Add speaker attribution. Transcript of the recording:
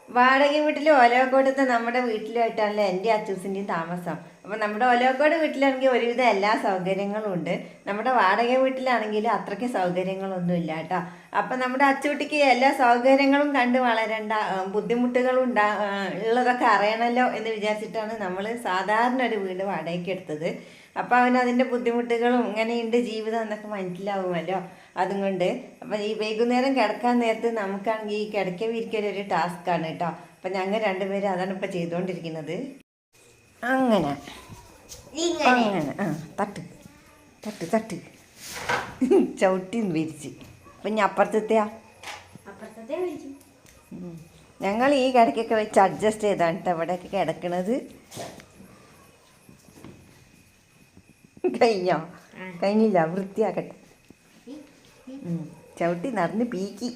Speaker 1: വാടക വീട്ടിൽ ഒലവക്കോട്ടത്തെ നമ്മുടെ വീട്ടിലായിട്ടാണല്ലോ എൻ്റെ അച്ചൂസിൻ്റെയും താമസം. അപ്പം നമ്മുടെ ഒലവക്കോട് വീട്ടിലാണെങ്കിൽ ഒരുവിധം എല്ലാ സൗകര്യങ്ങളും ഉണ്ട്. നമ്മുടെ വാടക വീട്ടിലാണെങ്കിൽ അത്രയ്ക്ക് സൗകര്യങ്ങളൊന്നും ഇല്ല കേട്ടോ. അപ്പം നമ്മുടെ അച്ചൂട്ടിക്ക് എല്ലാ സൗകര്യങ്ങളും കണ്ട് വളരേണ്ട, ബുദ്ധിമുട്ടുകളും ഉള്ളതൊക്കെ അറിയണമല്ലോ എന്ന് വിചാരിച്ചിട്ടാണ് നമ്മൾ സാധാരണ ഒരു വീട് വാടകയ്ക്ക് എടുത്തത്. അപ്പോൾ അവന് അതിൻ്റെ ബുദ്ധിമുട്ടുകളും ഇങ്ങനെയുണ്ട് ജീവിതം എന്നൊക്കെ മനസ്സിലാവുമല്ലോ. അതുകൊണ്ട് അപ്പം ഈ വൈകുന്നേരം കിടക്കാൻ നേരത്ത് നമുക്കാണെങ്കിൽ ഈ കിടക്ക വിരിക്കലൊരു ടാസ്ക്കാണ് കേട്ടോ. അപ്പം ഞങ്ങൾ രണ്ടുപേരും അതാണ് ഇപ്പം ചെയ്തുകൊണ്ടിരിക്കുന്നത്. അങ്ങനെ അങ്ങനെ തട്ട് തട്ട് തട്ട് ചവിട്ടി വിരിച്ച്. അപ്പം ഞാൻ അപ്പുറത്തെത്തിയാ ഞങ്ങൾ ഈ കിടക്കൊക്കെ വെച്ച് അഡ്ജസ്റ്റ് ചെയ്താണ് കേട്ടോ ഇവിടെയൊക്കെ കിടക്കണത്. കഴിഞ്ഞോ? കഴിഞ്ഞില്ല, വൃത്തിയാക്കട്ടെ. ചവിട്ടി നടന്ന് പീക്കി.